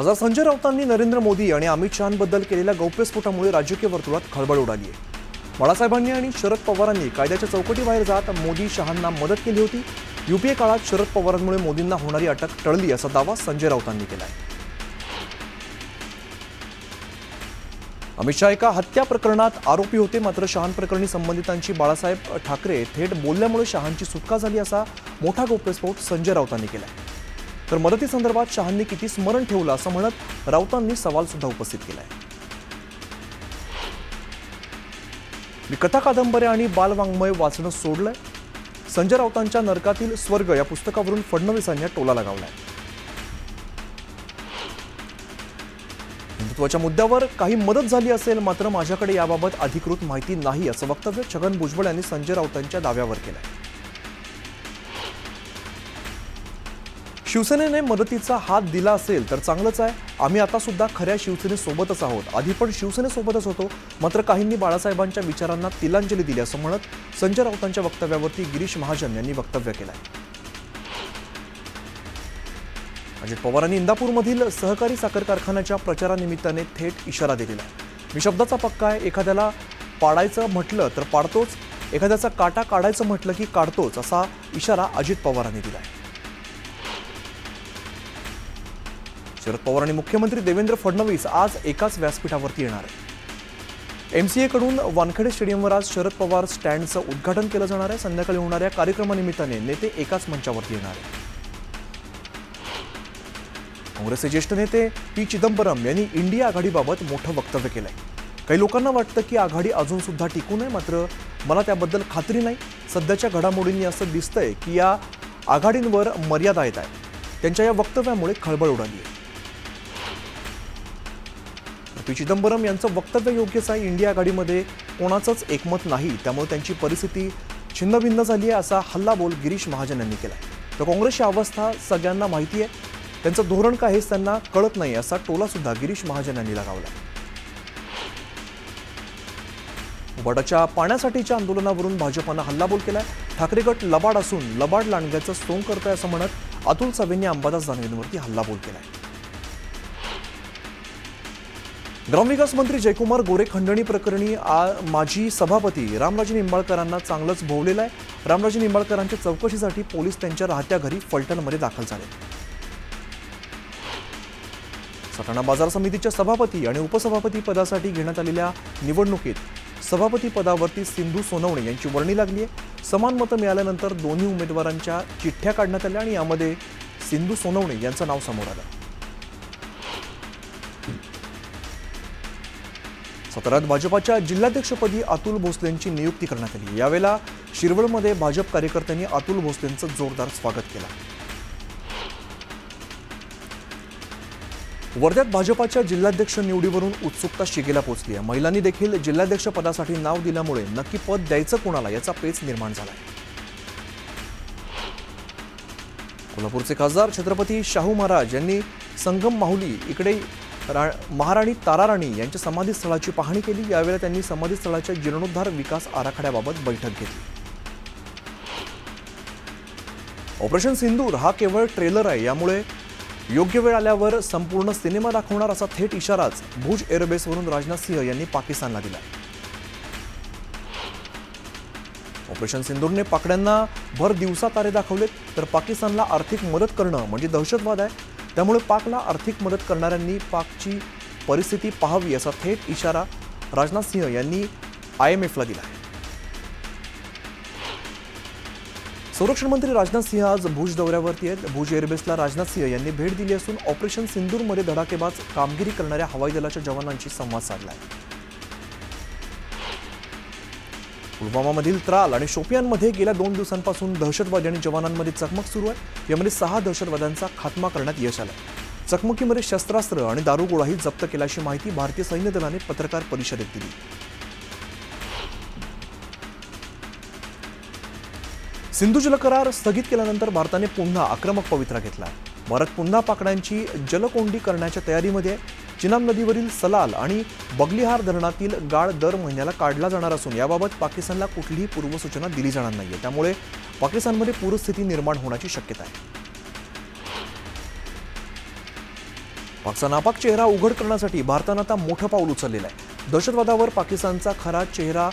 खासदार संजय राऊतांनी नरेंद्र मोदी आणि अमित शहांबद्दल केलेल्या गौप्यस्फोटामुळे राजकीय वर्तुळात खळबळ उडाली आहे। बाळासाहेबांनी आणि शरद पवारांनी कायद्याच्या चौकटीबाहेर जात मोदी शहांना मदत केली होती। यूपीए काळात शरद पवारांमुळे मोदींना होणारी अटक टळली असा दावा संजय राऊतांनी केला आहे। अमित शहा एका हत्या प्रकरणात आरोपी होते, मात्र शहांप्रकरणी संबंधितांची बाळासाहेब ठाकरे थेट बोलल्यामुळे शहांची सुटका झाली असा मोठा गौप्यस्फोट संजय राऊतांनी केला आहे। तर मदतीसंदर्भात शहांनी किती स्मरण ठेवलं असं म्हणत राऊतांनी सवाल सुद्धा उपस्थित केलाय। मी कथा कादंबऱ्या आणि बालवाङ्मय वाचणं सोडलंय। संजय राऊतांच्या नरकातील स्वर्ग या पुस्तकावरून फडणवीसांनी टोला लगावलाय। हिंदुत्वाच्या मुद्द्यावर काही मदत झाली असेल, मात्र माझ्याकडे याबाबत अधिकृत माहिती नाही असं वक्तव्य छगन भुजबळ यांनी संजय राऊतांच्या दाव्यावर केलंय। शिवसेनेने मदतीचा हात दिला असेल तर चांगलंच आहे। आम्ही आता सुद्धा खऱ्या शिवसेनेसोबतच आहोत। आधी पण शिवसेनेसोबतच होतो, मात्र काहींनी बाळासाहेबांच्या विचारांना तिलांजली दिली असं म्हणत संजय राऊतांच्या वक्तव्यावरती गिरीश महाजन यांनी वक्तव्य केलंय। अजित पवारांनी इंदापूरमधील सहकारी साखर कारखान्याच्या प्रचारानिमित्ताने थेट इशारा दिलेला आहे। मी शब्दाचा पक्का आहे, एखाद्याला पाडायचं म्हटलं तर पाडतोच, एखाद्याचा काटा काढायचं म्हटलं की काढतोच असा इशारा अजित पवारांनी दिलाय। शरद पवार आणि मुख्यमंत्री देवेंद्र फडणवीस आज एकाच व्यासपीठावरती येणार आहेत। एमसीए कडून वानखेडे स्टेडियमवर आज शरद पवार स्टँडचं उद्घाटन केलं जाणार आहे। संध्याकाळी होणाऱ्या कार्यक्रमानिमित्ताने नेते एकाच मंचावरती येणार आहेत। काँग्रेसचे ज्येष्ठ नेते पी चिदंबरम यांनी इंडिया आघाडीबाबत मोठं वक्तव्य केलंय। काही लोकांना वाटतं की आघाडी अजून सुद्धा टिकू नये, मात्र मला त्याबद्दल खात्री नाही। सध्याच्या घडामोडींनी असं दिसतंय की या आघाडींवर मर्यादा येत आहे। त्यांच्या या वक्तव्यामुळे खळबळ उडाली आहे। पी चिदंबरम यांचं वक्तव्य योग्यच आहे। इंडिया आघाडीमध्ये कोणाचंच एकमत नाही, त्यामुळे त्यांची परिस्थिती छिन्नभिन्न झाली आहे असा हल्लाबोल गिरीश महाजन यांनी केलाय। तर काँग्रेसची अवस्था सगळ्यांना माहिती आहे, त्यांचं धोरण काय हेच त्यांना कळत नाही असा टोला सुद्धा गिरीश महाजन यांनी लगावला। उबाटाच्या पाण्यासाठीच्या आंदोलनावरून भाजपनं हल्लाबोल केलाय। ठाकरे गट लबाड असून लबाड लांडग्याचं सोंग करतोय असं म्हणत अतुल सावेंनी अंबादास दानवेंवरती हल्लाबोल केलाय। ग्रामविकास मंत्री जयकुमार गोरे खंडणी प्रकरणी माजी सभापती रामराजे निंबाळकरांना चांगलंच भोवलेलं आहे। रामराजे निंबाळकरांच्या चौकशीसाठी पोलीस त्यांच्या राहत्या घरी फलटणमध्ये दाखल झाले। सटाणा बाजार समितीच्या सभापती आणि उपसभापती पदासाठी घेण्यात आलेल्या निवडणुकीत सभापती पदावरती सिंधू सोनवणे यांची वर्णी लागली आहे। समान मतं मिळाल्यानंतर दोन्ही उमेदवारांच्या चिठ्ठ्या काढण्यात आल्या आणि यामध्ये सिंधू सोनवणे यांचं नाव समोर आलं। साताऱ्यात भाजपाच्या जिल्हाध्यक्षपदी अतुल भोसलेंची नियुक्ती करण्यात आली। यावेळेला शिरवळमध्ये भाजप कार्यकर्त्यांनी अतुल भोसलेंचं जोरदार स्वागत केलं। वर्ध्यात भाजपाच्या जिल्हाध्यक्ष निवडीवरून उत्सुकता शिगेला पोहोचली आहे। महिलांनी देखील जिल्हाध्यक्ष पदासाठी नाव दिल्यामुळे नक्की पद द्यायचं कोणाला याचा पेच निर्माण झालाय। कोल्हापूरचे खासदार छत्रपती शाहू महाराज यांनी संगम माहुली इकडे महाराणी ताराराणी यांच्या समाधीस्थळाची पाहणी केली। यावेळी त्यांनी समाधीस्थळाच्या जीर्णोद्धार विकास आराखड्याबाबत बैठक घेतली। ऑपरेशन सिंदूर हा केवळ ट्रेलर आहे, यामुळे योग्य वेळ आल्यावर संपूर्ण सिनेमा दाखवणार असा थेट इशाराच भुज एअरबेसवरून राजनाथ सिंह यांनी पाकिस्तानला दिला। ऑपरेशन सिंदूरने पाकड्यांना भर दिवसा तारे दाखवलेत, तर पाकिस्तानला आर्थिक मदत करणं म्हणजे दहशतवाद आहे, त्यामुळे पाकला आर्थिक मदत करणाऱ्यांनी पाकची परिस्थिती पाहावी असा थेट इशारा राजनाथ सिंह यांनी IMFला दिला आहे। संरक्षण मंत्री राजनाथ सिंह आज भुज दौऱ्यावरती आहेत। भुज एअरबेसला राजनाथ सिंह यांनी भेट दिली असून ऑपरेशन सिंदूरमध्ये धडाकेबाज कामगिरी करणाऱ्या हवाई दलाच्या जवानांशी संवाद साधला आहे। पुलवामामधील त्राल आणि शोपियानमध्ये गेल्या 2 दिवसांपासून दहशतवादी आणि जवानांमध्ये चकमक सुरू आहे। यामध्ये 6 दहशतवाद्यांचा खात्मा करण्यात यश आलं। चकमकीमध्ये शस्त्रास्त्र आणि दारुगोळाही जप्त केल्याची माहिती भारतीय सैन्य दलाने पत्रकार परिषदेत दिली। सिंधू जल करार स्थगित केल्यानंतर भारताने पुन्हा आक्रमक पवित्रा घेतला। भारत पुन्हा पाकड्यांची जलकोंडी करण्याच्या तयारीमध्ये आहे। चिनाब नदीवरील सलाल आणि बगलिहार धरणातील गाळ दर महिन्याला काढला जाणार असून याबाबत पाकिस्तानला कुठलीही पूर्वसूचना दिली जाणार नाहीये, त्यामुळे पाकिस्तानमध्ये पूरस्थिती निर्माण होण्याची शक्यता आहे। पाकचा नापाक चेहरा उघड करण्यासाठी भारतानं आता मोठं पाऊल उचललेलं आहे। दहशतवादावर पाकिस्तानचा खरा चेहरा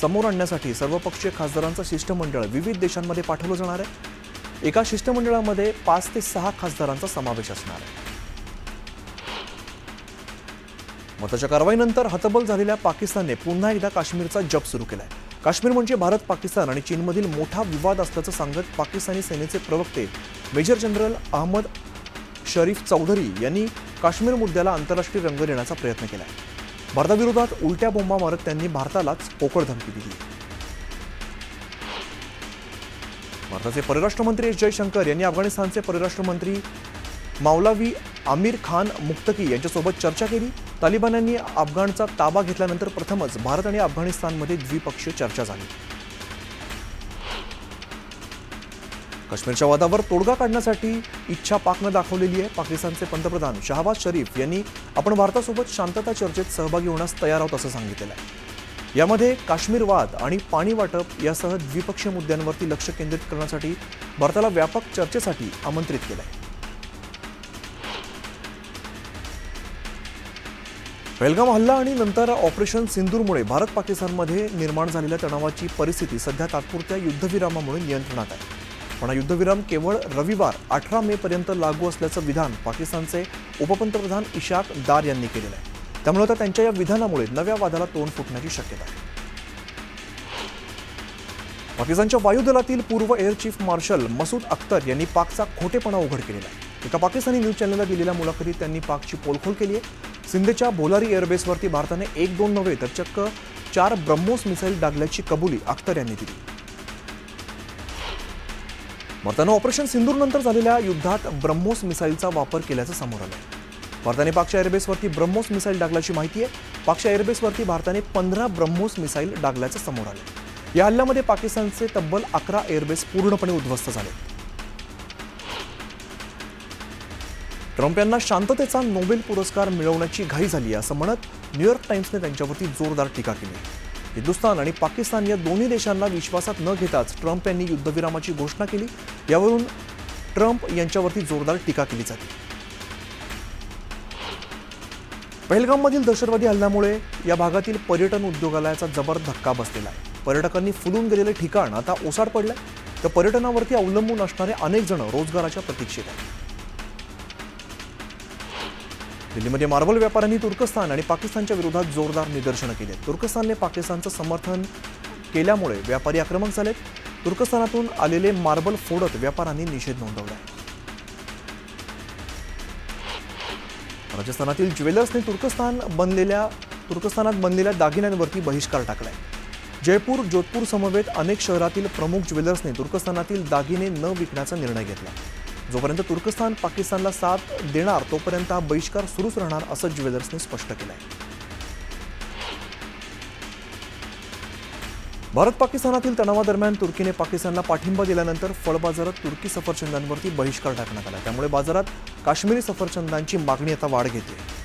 समोर आणण्यासाठी सर्वपक्षीय खासदारांचं शिष्टमंडळ विविध देशांमध्ये पाठवलं जाणार आहे। एका शिष्टमंडळामध्ये 5 ते 6 खासदारांचा समावेश असणार आहे। मताच्या कारवाईनंतर हतबल झालेल्या पाकिस्तानने पुन्हा एकदा काश्मीरचा जप सुरू केलाय। काश्मीर म्हणजे भारत, पाकिस्तान आणि चीनमधील मोठा विवाद असल्याचं सांगत पाकिस्तानी सेनेचे प्रवक्ते मेजर जनरल अहमद शरीफ चौधरी यांनी काश्मीर मुद्द्याला आंतरराष्ट्रीय रंग देण्याचा प्रयत्न केलाय। भारताविरोधात उलट्या बोंबा मारत त्यांनी भारतालाच पोकळ धमकी दिली। भारताचे परराष्ट्र मंत्री एस जयशंकर यांनी अफगाणिस्तानचे परराष्ट्र मंत्री मौलावी आमिर खान मुक्तकी यांच्यासोबत चर्चा केली। तालिबान्यांनी अफगाणचा ताबा घेतल्यानंतर प्रथमच भारत आणि अफगाणिस्तानमध्ये द्विपक्षीय चर्चा झाली। काश्मीरच्या वादावर तोडगा काढण्यासाठी इच्छा पाकनं दाखवलेली आहे। पाकिस्तानचे पंतप्रधान शहबाज शरीफ यांनी आपण भारतासोबत शांतता चर्चेत सहभागी होण्यास तयार आहोत असं सांगितलं आहे। यामध्ये काश्मीर वाद आणि पाणी वाटप यासह द्विपक्षीय मुद्द्यांवरती लक्ष केंद्रित करण्यासाठी भारताला व्यापक चर्चेसाठी आमंत्रित केलं आहे। पहलगाम हल्ला आणि नंतर ऑपरेशन सिंदूरमुळे भारत पाकिस्तानमध्ये निर्माण झालेल्या तणावाची परिस्थिती सध्या तात्पुरत्या युद्धविरामामुळे नियंत्रणात आहे। पण हा युद्धविराम केवळ रविवार 18 मे पर्यंत लागू असल्याचं विधान पाकिस्तानचे उपपंतप्रधान इशाक दार यांनी केलेलं आहे। त्यामुळे आता त्यांच्या या विधानामुळे नव्या वादाला तोंड फुटण्याची शक्यता आहे। पाकिस्तानच्या वायुदलातील पूर्व air chief marshal Masood Akhtar यांनी पाकचा खोटेपणा उघड केलेला आहे। एका पाकिस्तानी न्यूज चॅनलला दिलेल्या मुलाखतीत त्यांनी पाकची पोलखोल केली आहे। सिंधच्या बोलारी एअरबेसवरती भारताने 1-2 नव्हे तर चक्क 4 ब्रह्मोस मिसाईल डागल्याची कबुली अख्तर यांनी दिली। भारतानं ऑपरेशन सिंदूरनंतर झालेल्या युद्धात ब्रह्मोस मिसाईलचा वापर केल्याचं समोर आलं। भारताने पाकच्या एअरबेसवरती ब्रह्मोस मिसाईल डागल्याची माहिती आहे। पाकच्या एअरबेसवरती भारताने 15 ब्रह्मोस मिसाईल डागल्याचं समोर आलं। या हल्ल्यामध्ये पाकिस्तानचे तब्बल 11 एअरबेस पूर्णपणे उद्ध्वस्त झाले। ट्रम्प यांना शांततेचा नोबेल पुरस्कार मिळवण्याची घाई झाली असं म्हणत न्यूयॉर्क टाइम्सने त्यांच्यावरती जोरदार टीका केली। हिंदुस्थान आणि पाकिस्तान या दोन्ही देशांना विश्वासात न घेताच ट्रम्प यांनी युद्धविरामाची घोषणा केली। यावरून ट्रम्प यांच्यावरती जोरदार टीका केली जाते। पहलगाममधील दहशतवादी हल्ल्यामुळे या भागातील पर्यटन उद्योगाला याचा जबर धक्का बसलेला आहे। पर्यटकांनी फुलून गेलेले ठिकाण आता ओसाड पडलंय, तर पर्यटनावरती अवलंबून असणारे अनेक जण रोजगाराच्या प्रतीक्षेत आहेत। दिल्लीमध्ये मार्बल व्यापाऱ्यांनी तुर्कस्तान आणि पाकिस्तानच्या विरोधात जोरदार निदर्शनं केली। तुर्कस्तानने पाकिस्तानचं समर्थन केल्यामुळे व्यापारी आक्रमक झालेत। तुर्कस्तानातून आलेले मार्बल फोडत व्यापाऱ्यांनी निषेध नोंदवला आहे। राजस्थानातील ज्वेलर्सने तुर्कस्तानात बनलेल्या दागिन्यांवरती बहिष्कार टाकलाय। जयपूर, जोधपूर समवेत अनेक शहरातील प्रमुख ज्वेलर्सने तुर्कस्तानातील दागिने न विकण्याचा निर्णय घेतला। जोपर्यंत तुर्कस्तान पाकिस्तानला साथ देणार तोपर्यंत हा बहिष्कार सुरूच राहणार असं ज्वेलर्सने स्पष्ट केलंय। भारत पाकिस्तानातील तणावादरम्यान तुर्कीने पाकिस्तानला पाठिंबा दिल्यानंतर फळ बाजारात तुर्की सफरचंदांवरती बहिष्कार टाकण्यात आला। त्यामुळे बाजारात काश्मीरी सफरचंदांची मागणी आता वाढ घेते।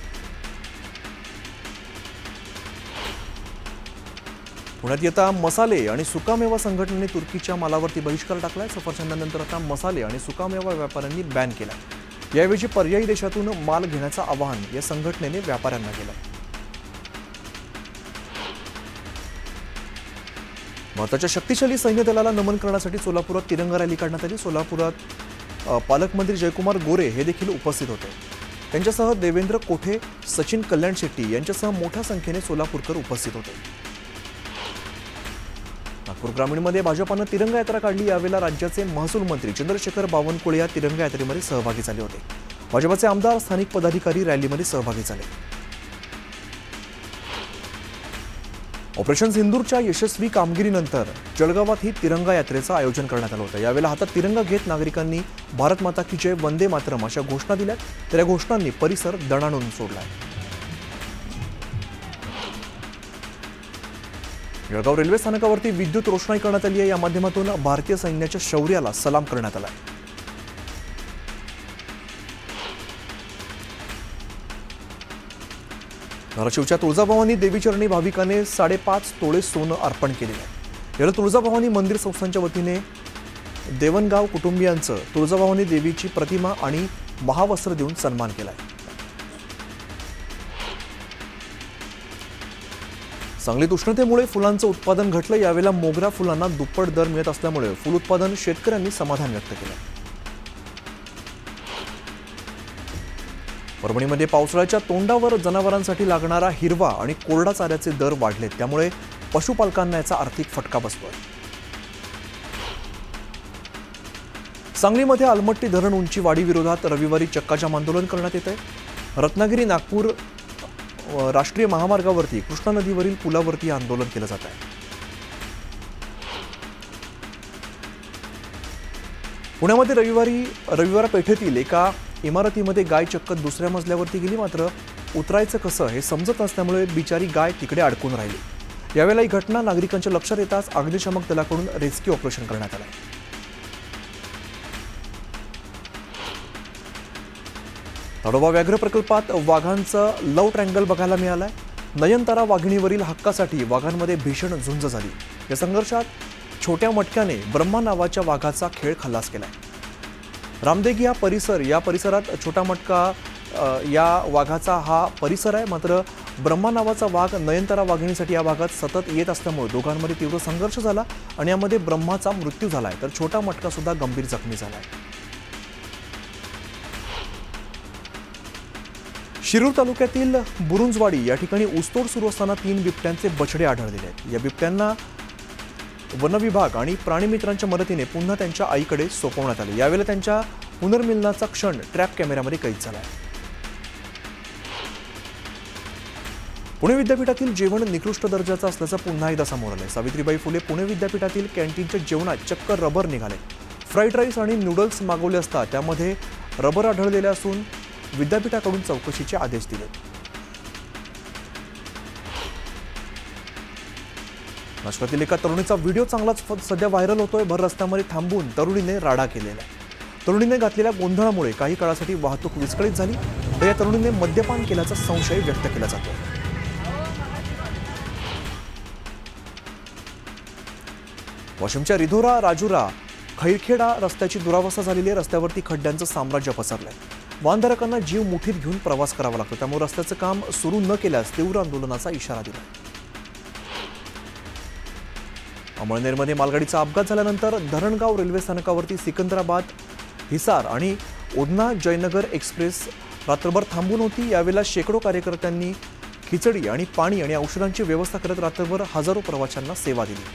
पुण्यात येता मसाले आणि सुकामेवा संघटनेने तुर्कीच्या मालावरती बहिष्कार टाकलाय। सफरचंदानंतर आता मसाले आणि सुकामेवा व्यापाऱ्यांनी बॅन केलाय। याऐवजी पर्यायी देशातून माल घेण्याचं आवाहन या संघटनेने व्यापाऱ्यांना केलंय। भारताच्या शक्तिशाली सैन्य दलाला नमन करण्यासाठी सोलापुरात तिरंगा रॅली काढण्यात आली। सोलापुरात पालकमंत्री जयकुमार गोरे हे देखील उपस्थित होते। त्यांच्यासह देवेंद्र कोठे, सचिन कल्याण शेट्टी यांच्यासह मोठ्या संख्येने सोलापूरकर उपस्थित होते। नागपूर ग्रामीणमध्ये भाजपानं तिरंगा यात्रा काढली। यावेळेला राज्याचे महसूल मंत्री चंद्रशेखर बावनकुळे या तिरंगा यात्रेमध्ये सहभागी झाले होते। भाजपाचे आमदार, स्थानिक पदाधिकारी रॅलीमध्ये सहभागी झाले। ऑपरेशन सिंदूरच्या यशस्वी कामगिरीनंतर जळगावात ही तिरंगा यात्रेचं आयोजन करण्यात आलं होतं। यावेळेला हातात तिरंगा घेत नागरिकांनी भारत माता की जय, वंदे मातरम अशा घोषणा दिल्या। तर या घोषणांनी परिसर दणाणून सोडलाय। जळगाव रेल्वे स्थानकावरती विद्युत रोषणाई करण्यात आली आहे। या माध्यमातून भारतीय सैन्याच्या शौर्याला सलाम करण्यात आला आहे। धाराशिवच्या तुळजाभवानी देवीचरणी भाविकांनी 5.5 तोळे सोनं अर्पण केलेलं आहे। याला तुळजाभवानी मंदिर संस्थानच्या वतीने देवनगाव कुटुंबियांचं तुळजाभवानी देवीची प्रतिमा आणि महावस्त्र देऊन सन्मान केलाय। सांगलीत उष्णतेमुळे फुलांचं उत्पादन घटलं. यावेळेला मोगरा फुलांना दुप्पट दर मिळत असल्यामुळे फुल उत्पादन शेतकऱ्यांनी समाधान व्यक्त केलं. परभणीमध्ये पावसाळ्याच्या तोंडावर जनावरांसाठी लागणारा हिरवा आणि कोरडा चाऱ्याचे दर वाढलेत. त्यामुळे पशुपालकांना याचा आर्थिक फटका बसतोय. सांगलीमध्ये अलमट्टी धरण उंची वाढीविरोधात रविवारी चक्काजाम आंदोलन करण्यात येत आहे. रत्नागिरी नागपूर राष्ट्रीय महामार्गावरती कृष्णा नदीवरील पुलावरती आंदोलन केलं जात आहे. पुण्यामध्ये रविवार पेठेतील एका इमारतीमध्ये गाय चक्क दुसऱ्या मजल्यावरती गेली. मात्र उतरायचं कसं हे समजत नसल्यामुळे बिचारी गाय तिकडे अडकून राहिली. यावेळेला ही घटना नागरिकांच्या लक्षात येताच अग्निशमक दलाकडून रेस्क्यू ऑपरेशन करण्यात आलं. ताडोबा व्याघ्र प्रकल्पात वाघांचं लव ट्रँगल बघायला मिळालंय. नयनतारा वाघिणीवरील हक्कासाठी वाघांमध्ये भीषण झुंज झाली. या संघर्षात छोट्या मटक्याने ब्रह्मा नावाच्या वाघाचा खेळ खल्लास केलाय. रामदेगी या परिसरात छोटा मटका या वाघाचा हा परिसर आहे. मात्र ब्रह्मा नावाचा वाघ नयनतारा वाघिणीसाठी या भागात सतत येत असल्यामुळे दोघांमध्ये तीव्र संघर्ष झाला आणि यामध्ये ब्रह्माचा मृत्यू झालाय तर छोटा मटका सुद्धा गंभीर जखमी झालाय. शिरूर तालुक्यातील बुरुंजवाडी या ठिकाणी ऊसतोड सुरू असताना 3 बिबट्यांचे बछडे आढळलेले आहेत. या बिबट्यांना वनविभाग आणि प्राणीमित्रांच्या मदतीने पुन्हा त्यांच्या आईकडे सोपवण्यात आले. यावेळेला त्यांच्या पुनर्मिलनाचा क्षण ट्रॅप कॅमेऱ्यामध्ये कैद झाला आहे. पुणे विद्यापीठातील जेवण निकृष्ट दर्जाचं असल्याचं पुन्हा एकदा समोर आलंय. सावित्रीबाई फुले पुणे विद्यापीठातील कॅन्टीनच्या जेवणात चक्क रबर निघाले. फ्राईड राईस आणि नूडल्स मागवले असता त्यामध्ये रबर आढळलेले असून विद्यापीठाकडून चौकशीचे आदेश दिले. नाशकातील एका तरुणीचा व्हिडिओ चांगलाच सध्या व्हायरल होतोय. भर रस्त्यामध्ये थांबून तरुणीने राडा केलेला आहे. तरुणीने घातलेल्या गोंधळामुळे काही काळासाठी वाहतूक विस्कळीत झाली. तर या तरुणीने मद्यपान केल्याचा संशय व्यक्त केला जातो. वाशिमच्या रिधोरा राजुरा खैरखेडा रस्त्याची दुरावस्था झालेली आहे. रस्त्यावरती खड्ड्यांचं साम्राज्य पसरलंय. वाहनधारकांना जीव मुठीत घेऊन प्रवास करावा लागतो. त्यामुळे रस्त्याचं काम सुरू न केल्यास तीव्र आंदोलनाचा इशारा दिला. अमळनेरमध्ये मालगाडीचा अपघात झाल्यानंतर धरणगाव रेल्वे स्थानकावरती सिकंदराबाद हिसार आणि उधना जयनगर एक्सप्रेस रात्रभर थांबून होती. यावेळेला शेकडो कार्यकर्त्यांनी खिचडी आणि पाणी आणि औषधांची व्यवस्था करत रात्रभर हजारो प्रवाशांना सेवा दिली.